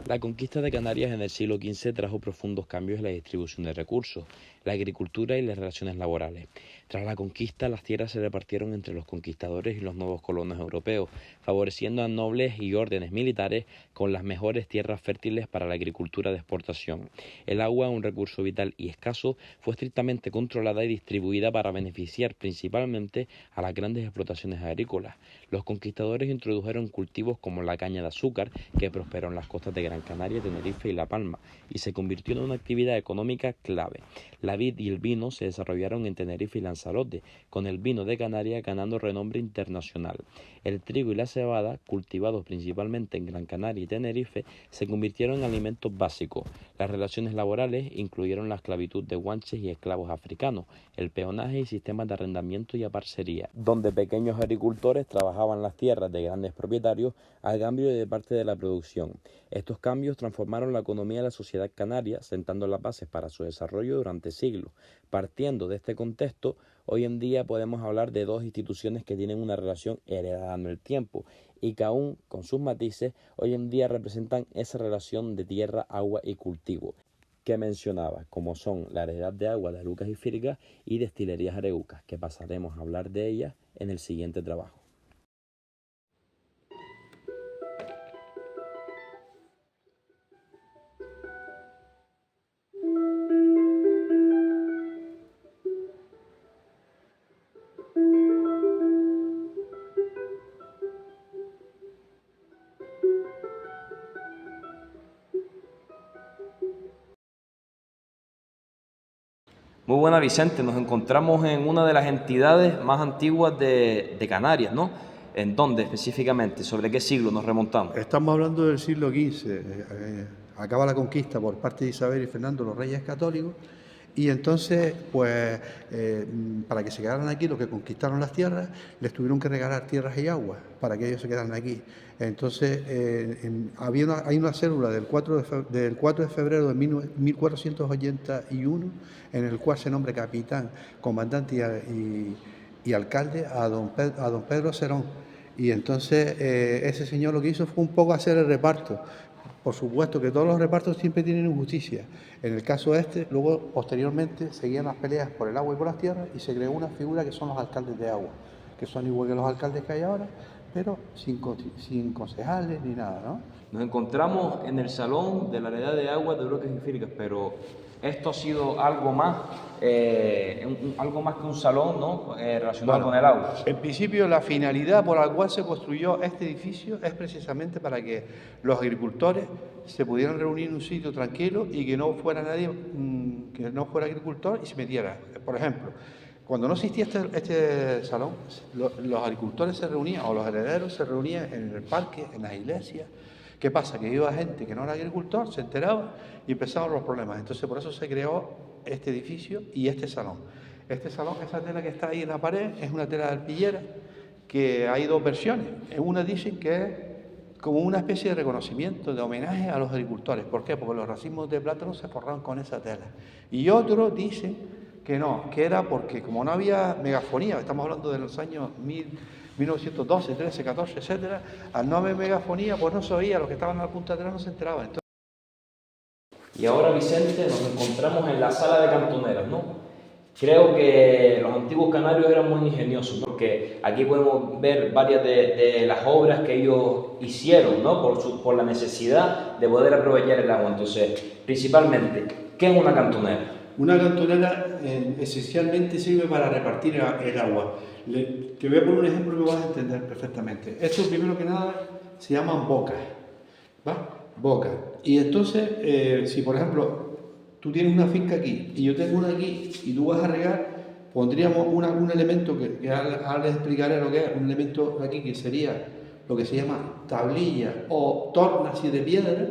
La conquista de Canarias en el siglo XV trajo profundos cambios en la distribución de recursos, la agricultura y las relaciones laborales. Tras la conquista, las tierras se repartieron entre los conquistadores y los nuevos colonos europeos, favoreciendo a nobles y órdenes militares con las mejores tierras fértiles para la agricultura de exportación. El agua, un recurso vital y escaso, fue estrictamente controlada y distribuida para beneficiar principalmente a las grandes explotaciones agrícolas. Los conquistadores introdujeron cultivos como la caña de azúcar, que prosperó en las costas de Gran Canaria, Tenerife y La Palma, y se convirtió en una actividad económica clave. La vid y el vino se desarrollaron en Tenerife y Lanzarote, con el vino de Canarias ganando renombre internacional. El trigo y la cebada, cultivados principalmente en Gran Canaria y Tenerife, se convirtieron en alimentos básicos. Las relaciones laborales incluyeron la esclavitud de guanches y esclavos africanos, el peonaje y sistemas de arrendamiento y aparcería, donde pequeños agricultores trabajaban las tierras de grandes propietarios a cambio de parte de la producción. Estos cambios transformaron la economía de la sociedad canaria, sentando las bases para su desarrollo durante siglos. Partiendo de este contexto, hoy en día podemos hablar de dos instituciones que tienen una relación heredada en el tiempo y que aún, con sus matices, hoy en día representan esa relación de tierra, agua y cultivo que mencionaba, como son la Heredad de Agua de Arucas y Firgas y Destilerías Areucas, que pasaremos a hablar de ellas en el siguiente trabajo. Muy buena, Vicente. Nos encontramos en una de las entidades más antiguas de Canarias, ¿no? ¿En dónde específicamente? ¿Sobre qué siglo nos remontamos? Estamos hablando del siglo XV. Acaba la conquista por parte de Isabel y Fernando, los reyes católicos, y entonces, pues, para que se quedaran aquí, los que conquistaron las tierras, les tuvieron que regalar tierras y agua para que ellos se quedaran aquí. Entonces, hay una célula del 4 de febrero de 1481, en el cual se nombra capitán, comandante y alcalde a don Pedro Serón. Y entonces ese señor lo que hizo fue un poco hacer el reparto. Por supuesto que todos los repartos siempre tienen injusticia. En el caso este, luego posteriormente seguían las peleas por el agua y por las tierras y se creó una figura que son los alcaldes de agua, que son igual que los alcaldes que hay ahora, pero sin concejales ni nada, ¿no? Nos encontramos en el Salón de la Heredad de Agua de Arucas y Firgas, pero esto ha sido algo más que un salón, ¿no? Relacionado con el agua. En principio, la finalidad por la cual se construyó este edificio es precisamente para que los agricultores se pudieran reunir en un sitio tranquilo y que no fuera nadie que no fuera agricultor y se metiera. Por ejemplo, cuando no existía este salón, los agricultores se reunían, o los herederos se reunían en el parque, en las iglesias. ¿Qué pasa? Que iba gente que no era agricultor, se enteraba y empezaban los problemas. Entonces, por eso se creó este edificio y este salón. Este salón, esa tela que está ahí en la pared, es una tela de arpillera, que hay dos versiones. En una dicen que es como una especie de reconocimiento, de homenaje a los agricultores. ¿Por qué? Porque los racimos de plátano se forraron con esa tela. Y otros dicen que no, que era porque como no había megafonía, estamos hablando de los años 1912, 13, 14, etcétera, al no haber megafonía, pues no se oía, los que estaban a la punta de atrás no se enteraban. Y ahora, Vicente, nos encontramos en la sala de cantoneras, ¿no? Creo que los antiguos canarios eran muy ingeniosos, ¿no? Porque aquí podemos ver varias de las obras que ellos hicieron, ¿no? Por la necesidad de poder aprovechar el agua. Entonces, principalmente, ¿qué es una cantonera? Una cantonera esencialmente sirve para repartir el agua. Te voy a poner un ejemplo que vas a entender perfectamente. Esto, primero que nada, se llaman bocas, ¿va? Bocas. Y entonces, si por ejemplo tú tienes una finca aquí y yo tengo una aquí y tú vas a regar, pondríamos un elemento que ahora les explicaré lo que es, un elemento aquí que sería lo que se llama tablilla o torna así de piedra,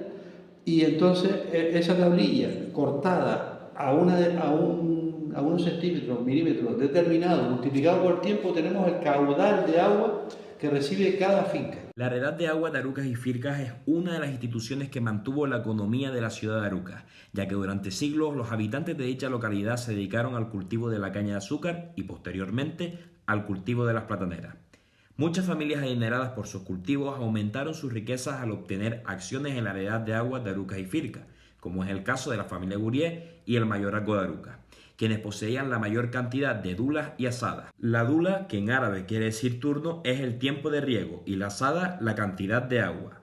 y entonces esa tablilla cortada a unos centímetros, milímetros determinados, multiplicado por el tiempo, tenemos el caudal de agua que recibe cada finca. La Heredad de Agua de Arucas y Firgas es una de las instituciones que mantuvo la economía de la ciudad de Arucas, ya que durante siglos los habitantes de dicha localidad se dedicaron al cultivo de la caña de azúcar y posteriormente al cultivo de las plataneras. Muchas familias adineradas por sus cultivos aumentaron sus riquezas al obtener acciones en la heredad de aguas de Arucas y Fircas, como es el caso de la familia Gurié y el mayorazgo de Arucas, quienes poseían la mayor cantidad de dulas y asadas. La dula, que en árabe quiere decir turno, es el tiempo de riego y la asada la cantidad de agua.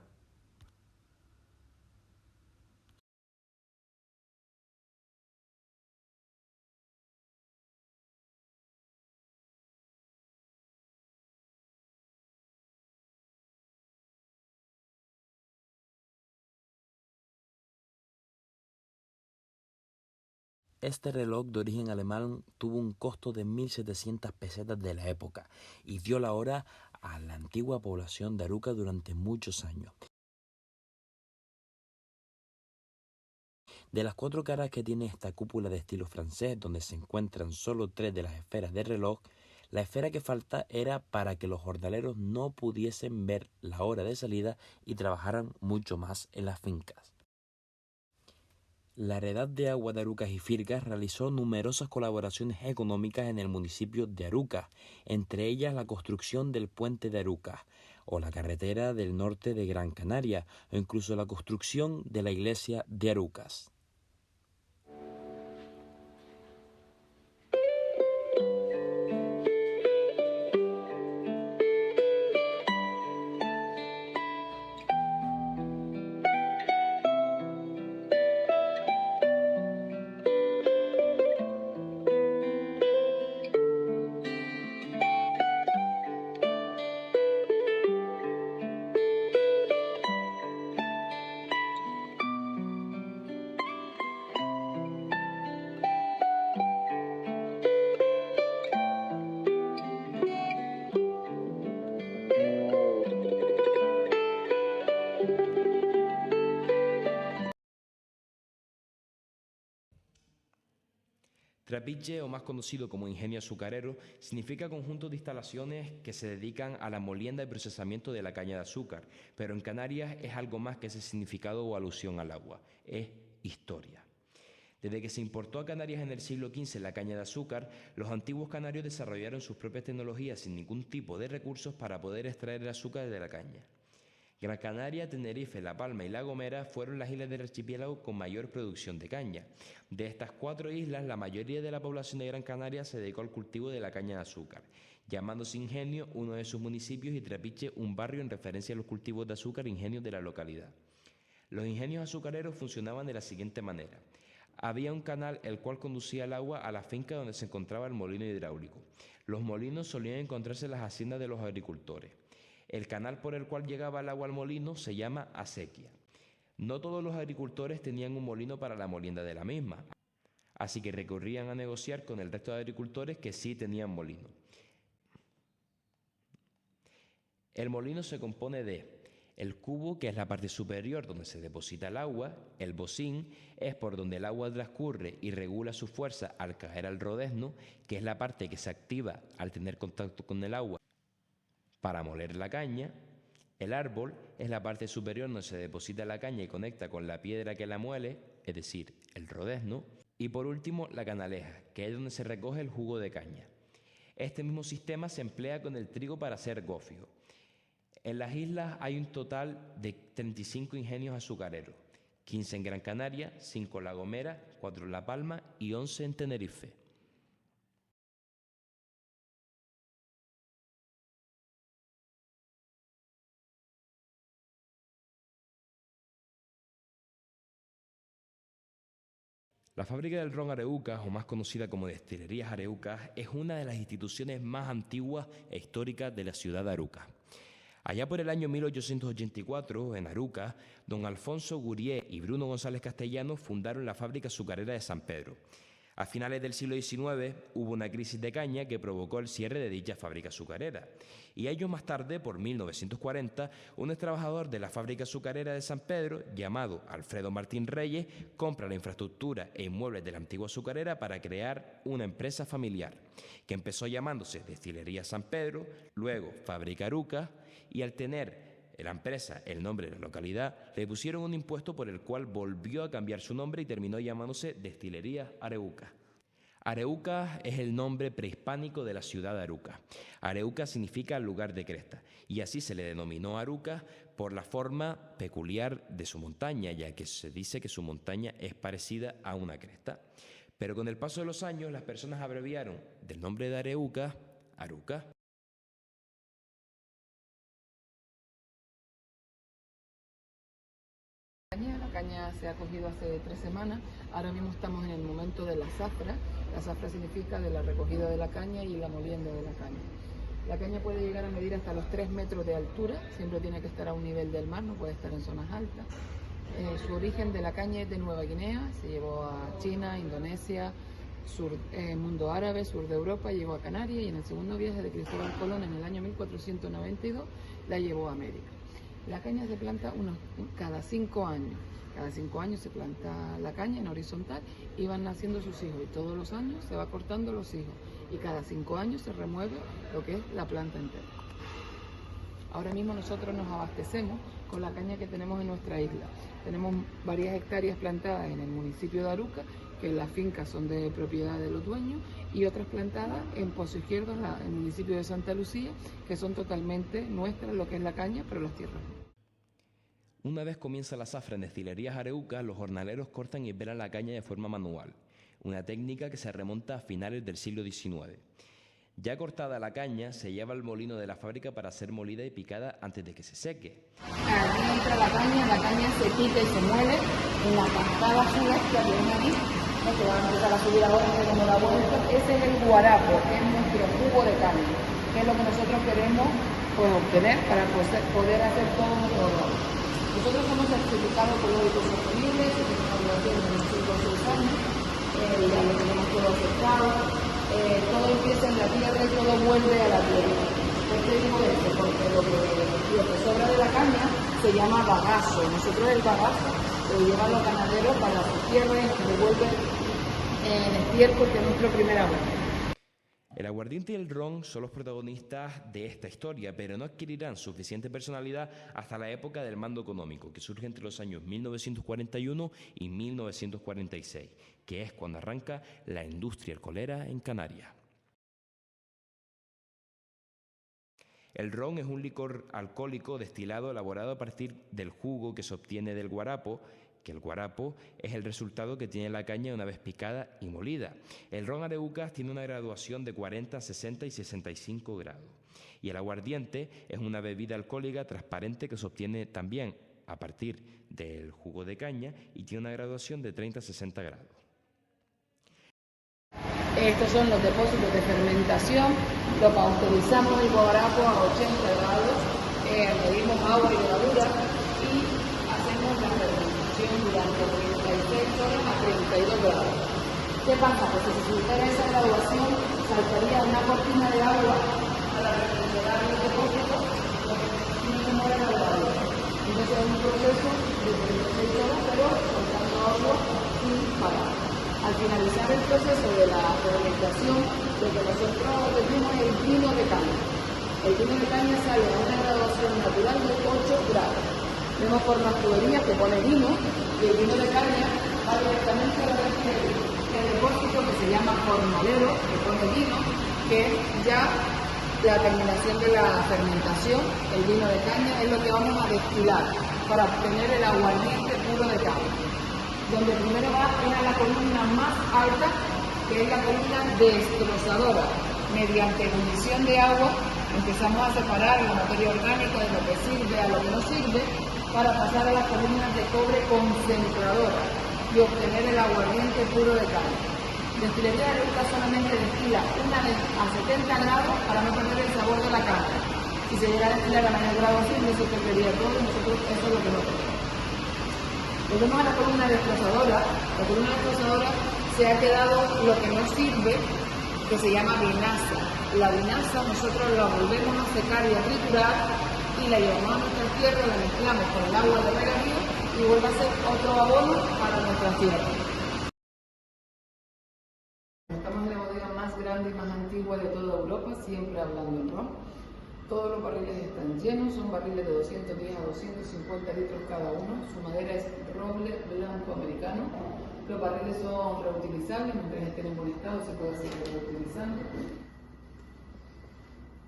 Este reloj de origen alemán tuvo un costo de 1.700 pesetas de la época y dio la hora a la antigua población de Aruca durante muchos años. De las 4 caras que tiene esta cúpula de estilo francés, donde se encuentran solo 3 de las esferas del reloj, la esfera que falta era para que los jornaleros no pudiesen ver la hora de salida y trabajaran mucho más en las fincas. La Heredad de Agua de Arucas y Fircas realizó numerosas colaboraciones económicas en el municipio de Arucas, entre ellas la construcción del puente de Arucas, o la carretera del norte de Gran Canaria, o incluso la construcción de la iglesia de Arucas. Trapiche, o más conocido como ingenio azucarero, significa conjunto de instalaciones que se dedican a la molienda y procesamiento de la caña de azúcar, pero en Canarias es algo más que ese significado o alusión al agua, es historia. Desde que se importó a Canarias en el siglo XV la caña de azúcar, los antiguos canarios desarrollaron sus propias tecnologías sin ningún tipo de recursos para poder extraer el azúcar de la caña. Gran Canaria, Tenerife, La Palma y La Gomera fueron las islas del archipiélago con mayor producción de caña. De estas 4 islas, la mayoría de la población de Gran Canaria se dedicó al cultivo de la caña de azúcar, llamándose Ingenio uno de sus municipios y Trapiche un barrio en referencia a los cultivos de azúcar e ingenios de la localidad. Los ingenios azucareros funcionaban de la siguiente manera. Había un canal el cual conducía el agua a la finca donde se encontraba el molino hidráulico. Los molinos solían encontrarse en las haciendas de los agricultores. El canal por el cual llegaba el agua al molino se llama acequia. No todos los agricultores tenían un molino para la molienda de la misma, así que recurrían a negociar con el resto de agricultores que sí tenían molino. El molino se compone de el cubo, que es la parte superior donde se deposita el agua; el bocín es por donde el agua transcurre y regula su fuerza al caer al rodezno, que es la parte que se activa al tener contacto con el agua para moler la caña. El árbol es la parte superior donde se deposita la caña y conecta con la piedra que la muele, es decir, el rodezno. Y por último, la canaleja, que es donde se recoge el jugo de caña. Este mismo sistema se emplea con el trigo para hacer gofio. En las islas hay un total de 35 ingenios azucareros, 15 en Gran Canaria, 5 en La Gomera, 4 en La Palma y 11 en Tenerife. La fábrica del ron Areucas, o más conocida como Destilerías Areucas, es una de las instituciones más antiguas e históricas de la ciudad de Arucas. Allá por el año 1884, en Arucas, don Alfonso Gurié y Bruno González Castellano fundaron la fábrica azucarera de San Pedro. A finales del siglo XIX hubo una crisis de caña que provocó el cierre de dicha fábrica azucarera. Y años más tarde, por 1940, un trabajador de la fábrica azucarera de San Pedro, llamado Alfredo Martín Reyes, compra la infraestructura e inmuebles de la antigua azucarera para crear una empresa familiar, que empezó llamándose Destilería San Pedro, luego Fábrica Arucas, y al tener la empresa el nombre de la localidad, le pusieron un impuesto por el cual volvió a cambiar su nombre y terminó llamándose Destilerías Areucas. Areuca es el nombre prehispánico de la ciudad de Aruca. Areuca significa lugar de cresta, y así se le denominó Aruca por la forma peculiar de su montaña, ya que se dice que su montaña es parecida a una cresta. Pero con el paso de los años, las personas abreviaron del nombre de Areuca, Aruca. La caña se ha cogido hace 3 semanas, ahora mismo estamos en el momento de la zafra. La zafra significa de la recogida de la caña y la molienda de la caña. La caña puede llegar a medir hasta los 3 metros de altura, siempre tiene que estar a un nivel del mar, no puede estar en zonas altas. Su origen de la caña es de Nueva Guinea, se llevó a China, Indonesia, mundo árabe, sur de Europa, llegó a Canarias y en el segundo viaje de Cristóbal Colón en el año 1492 la llevó a América. La caña se planta cada 5 años. Cada 5 años se planta la caña en horizontal y van naciendo sus hijos. Y todos los años se va cortando los hijos. Y cada 5 años se remueve lo que es la planta entera. Ahora mismo nosotros nos abastecemos con la caña que tenemos en nuestra isla. Tenemos varias hectáreas plantadas en el municipio de Aruca, que las fincas son de propiedad de los dueños, y otras plantadas en Pozo Izquierdo, en el municipio de Santa Lucía, que son totalmente nuestras, lo que es la caña, pero las tierras no. Una vez comienza la zafra en destilerías Areuca, los jornaleros cortan y velan la caña de forma manual, una técnica que se remonta a finales del siglo XIX. Ya cortada la caña, se lleva al molino de la fábrica para ser molida y picada antes de que se seque. Aquí entra la caña se pica y se muele en la cascada sudeste que viene aquí, que van a empezar a subir ahora como la vuelta. Ese es el guarapo, que es nuestro jugo de caña, que es lo que nosotros queremos obtener para poder hacer todo nuestro trabajo. Nosotros somos certificados ecológicos sostenibles, tenemos duración de 5 o 6 años, ya lo tenemos todo aceptado, todo empieza en la tierra y todo vuelve a la tierra. ¿Por qué digo esto? Porque lo que sobra de la caña se llama bagazo. Nosotros el bagazo lo llevan los ganaderos para su tierra y se devuelve en estiércol, que es nuestro primer abono. El aguardiente y el ron son los protagonistas de esta historia, pero no adquirirán suficiente personalidad hasta la época del mando económico, que surge entre los años 1941 y 1946, que es cuando arranca la industria alcoholera en Canarias. El ron es un licor alcohólico destilado elaborado a partir del jugo que se obtiene del guarapo, que el guarapo es el resultado que tiene la caña una vez picada y molida. El ron Areucas tiene una graduación de 40, 60 y 65 grados. Y el aguardiente es una bebida alcohólica transparente que se obtiene también a partir del jugo de caña y tiene una graduación de 30 a 60 grados. Estos son los depósitos de fermentación, lo pasteurizamos el guarapo a 80 grados, añadimos agua y levadura y hacemos la fermentación durante 36 horas a 32 grados. ¿Qué pasa? Pues si se supera esa graduación, saltaría una cortina de agua para refrigerar los depósitos, porque no se muere la levadura. Entonces es un proceso de 36 horas, pero soltando agua sin parar. Al finalizar el proceso de la fermentación, lo que nosotros decimos es el vino de caña. El vino de caña sale a una graduación natural de 8 grados. Vemos por las tuberías que pone vino y el vino de caña va directamente a la destilería. El depósito que se llama jornalero, que pone vino, que es ya la terminación de la fermentación. El vino de caña es lo que vamos a destilar para obtener el aguardiente puro de caña. Donde primero va a la columna más alta, que es la columna destrozadora. Mediante ebullición de agua empezamos a separar la materia orgánica de lo que sirve a lo que no sirve, para pasar a las columnas de cobre concentradora y obtener el aguardiente puro de caña. Destilería de Areuca solamente destila una vez a 70 grados para no perder el sabor de la caña. Si se llega a destilar a mayor graduación, eso perdería todo y nosotros eso es lo que no queremos. Volvemos a la columna desplazadora. La columna desplazadora se ha quedado lo que no sirve, que se llama vinaza. La vinaza nosotros la volvemos a secar y a triturar y la llevamos a nuestra tierra, la mezclamos con el agua de regadío y vuelve a ser otro abono para nuestra tierra. Estamos en la bodega más grande y más antigua de toda Europa, siempre hablando en ron. Todos los barriles están llenos, son barriles de 210 a 250 litros cada uno. Su madera es roble blanco americano. Los barriles son reutilizables, mientras estén en buen estado se puede seguir reutilizando.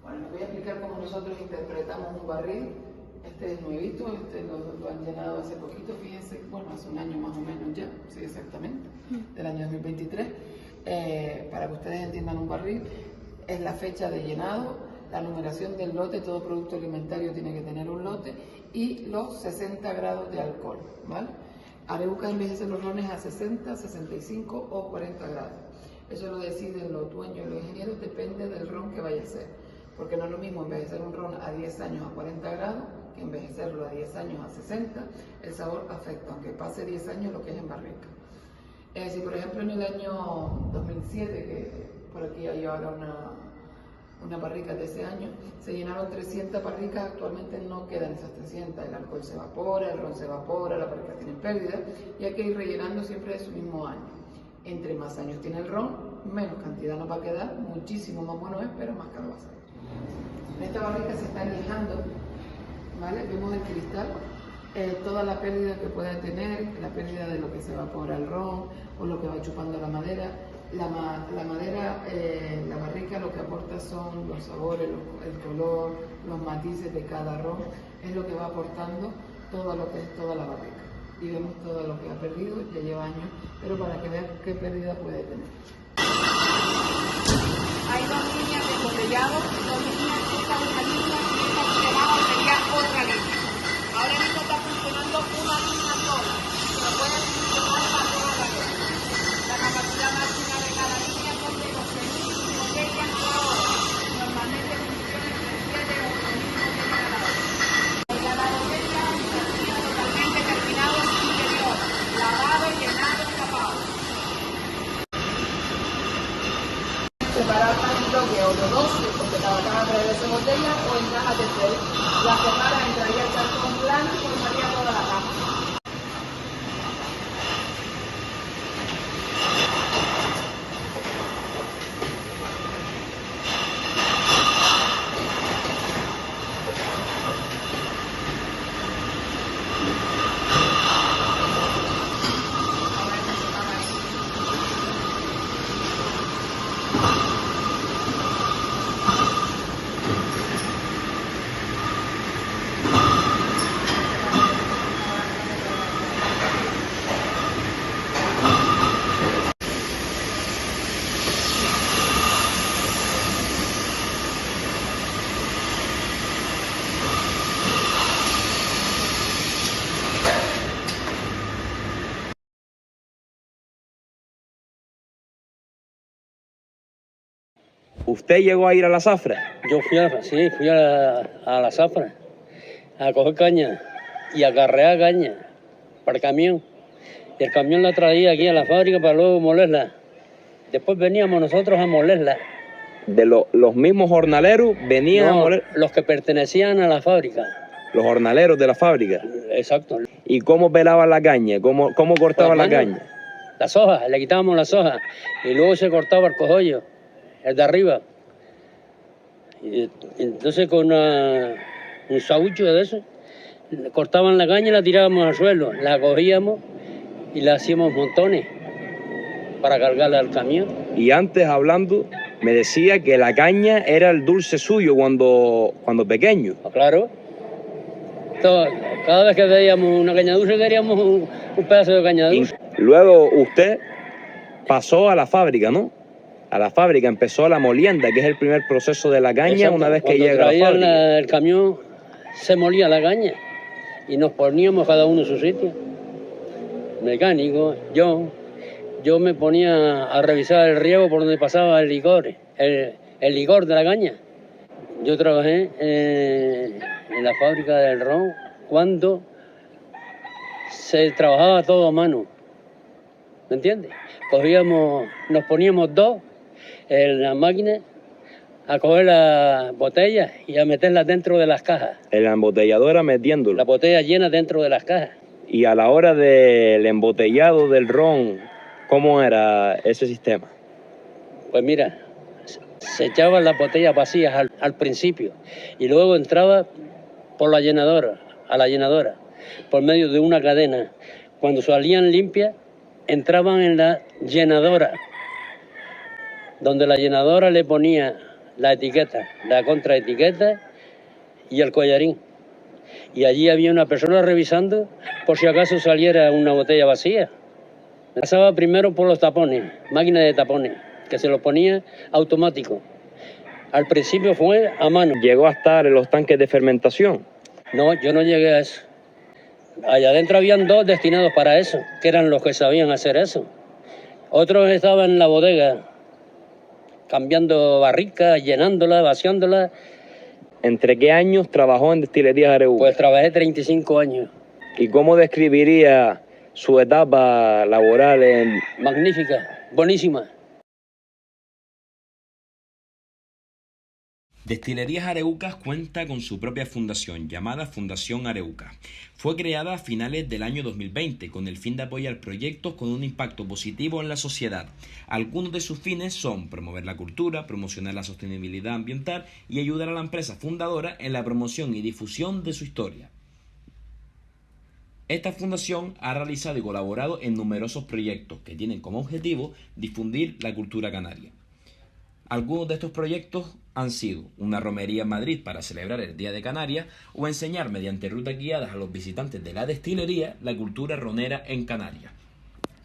Bueno, les voy a explicar cómo nosotros interpretamos un barril. Este es nuevito, lo han llenado hace poquito, fíjense, bueno, hace un año más o menos ya, sí, exactamente, del año 2023. Para que ustedes entiendan un barril, es la fecha de llenado, la numeración del lote, todo producto alimentario tiene que tener un lote, y los 60 grados de alcohol, ¿vale? Areuca envejece los rones a 60, 65 o 40 grados. Eso lo deciden los dueños, los ingenieros, depende del ron que vaya a ser. Porque no es lo mismo envejecer un ron a 10 años a 40 grados que envejecerlo a 10 años a 60. El sabor afecta, aunque pase 10 años lo que es en barrica. Si por ejemplo en el año 2007, que por aquí hay ahora una barrica de ese año, se llenaron 300 barricas, actualmente no quedan esas 300, el alcohol se evapora, el ron se evapora, las barricas tienen pérdida y hay que ir rellenando siempre de su mismo año. Entre más años tiene el ron, menos cantidad nos va a quedar, muchísimo más bueno es, pero más caro va a ser. En esta barrica se está lijando, ¿vale? Vemos el cristal, toda la pérdida que pueda tener, la pérdida de lo que se evapora el ron o lo que va chupando la madera. La madera, la barrica lo que aporta son los sabores, el color, los matices de cada ron, es lo que va aportando todo lo que es toda la barrica. Y vemos todo lo que ha perdido, ya lleva años, pero para que vean qué pérdida puede tener. Hay dos líneas de embotellado, dos líneas, esta es una línea y esta por debajo sería otra línea. Ahora mismo está funcionando una línea sola, pero puede funcionar para toda la línea. La capacidad máxima de cada línea son de 12.000 botellas a la hora. Normalmente funciona entre 7 o 8.000 botellas a la hora. La botella estaría totalmente terminado en su interior, lavado, llenado y tapado. Separar más en bloque o de dos, porque cada caja trae su botella, o en cajas de 3. La separa, entraría el cartón plano y formaría toda la caja. ¿Usted llegó a ir a la zafra? Yo fui a la zafra a coger caña y a carrear caña para el camión. Y el camión la traía aquí a la fábrica para luego molerla. Después veníamos nosotros a molerla. De los mismos jornaleros venían a moler. Los que pertenecían a la fábrica. Los jornaleros de la fábrica. Exacto. ¿Y cómo pelaban la caña? ¿Cómo cortaban la caña? Las hojas, le quitábamos las hojas y luego se cortaba el cogollo, el de arriba. Y entonces con un saucho de eso, cortaban la caña y la tirábamos al suelo, la cogíamos y la hacíamos montones para cargarla al camión. Y antes hablando, me decía que la caña era el dulce suyo cuando pequeño. Claro. Cada vez que veíamos una caña dulce queríamos un pedazo de caña dulce. Y luego usted pasó a la fábrica, ¿no? A la fábrica empezó la molienda, que es el primer proceso de la caña. Exacto. Una vez que llega a la fábrica. El camión se molía la caña y nos poníamos cada uno en su sitio. Mecánico, yo me ponía a revisar el riego por donde pasaba el licor, el licor de la caña. Yo trabajé en la fábrica del ron cuando se trabajaba todo a mano, ¿me entiendes? Nos poníamos dos en la máquina a coger las botellas y a meterlas dentro de las cajas. En la embotelladora metiéndolo. La botella llena dentro de las cajas. Y a la hora del embotellado del ron, ¿cómo era ese sistema? Pues mira, se echaban las botellas vacías al principio y luego entraba por la llenadora, por medio de una cadena. Cuando salían limpias, entraban en la llenadora, donde la llenadora le ponía la etiqueta, la contraetiqueta y el collarín. Y allí había una persona revisando por si acaso saliera una botella vacía. Pasaba primero por los tapones, máquina de tapones, que se los ponía automático. Al principio fue a mano. ¿Llegó a estar en los tanques de fermentación? No, yo no llegué a eso. Allá adentro habían 2 destinados para eso, que eran los que sabían hacer eso. Otros estaban en la bodega, cambiando barricas, llenándolas, vaciándolas. ¿Entre qué años trabajó en Destilerías Areuca? Pues trabajé 35 años. ¿Y cómo describiría su etapa laboral en...? Magnífica, buenísima. Destilerías Areucas cuenta con su propia fundación, llamada Fundación Areuca. Fue creada a finales del año 2020 con el fin de apoyar proyectos con un impacto positivo en la sociedad. Algunos de sus fines son promover la cultura, promocionar la sostenibilidad ambiental y ayudar a la empresa fundadora en la promoción y difusión de su historia. Esta fundación ha realizado y colaborado en numerosos proyectos que tienen como objetivo difundir la cultura canaria. Algunos de estos proyectos han sido una romería en Madrid para celebrar el Día de Canarias o enseñar mediante rutas guiadas a los visitantes de la destilería la cultura ronera en Canarias.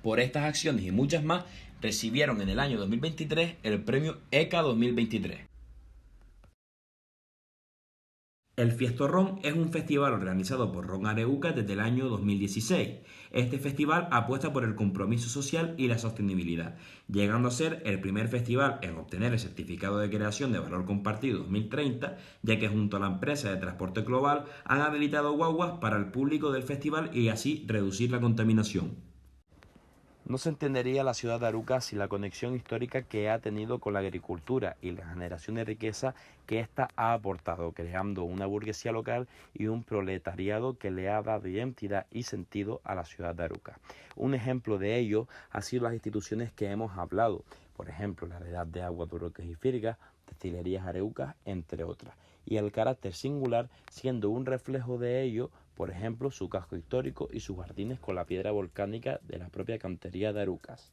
Por estas acciones y muchas más recibieron en el año 2023 el premio ECA 2023. El Fiestorrón es un festival organizado por Ron Areuca desde el año 2016. Este festival apuesta por el compromiso social y la sostenibilidad, llegando a ser el primer festival en obtener el certificado de creación de valor compartido 2030, ya que junto a la empresa de transporte global han habilitado guaguas para el público del festival y así reducir la contaminación. No se entendería la ciudad de Aruca sin la conexión histórica que ha tenido con la agricultura y la generación de riqueza que ésta ha aportado, creando una burguesía local y un proletariado que le ha dado identidad y sentido a la ciudad de Aruca. Un ejemplo de ello ha sido las instituciones que hemos hablado, por ejemplo, la Red de Agua, Turroques y Firgas, Destilerías Areucas, entre otras, y el carácter singular siendo un reflejo de ello, por ejemplo, su casco histórico y sus jardines con la piedra volcánica de la propia cantería de Arucas.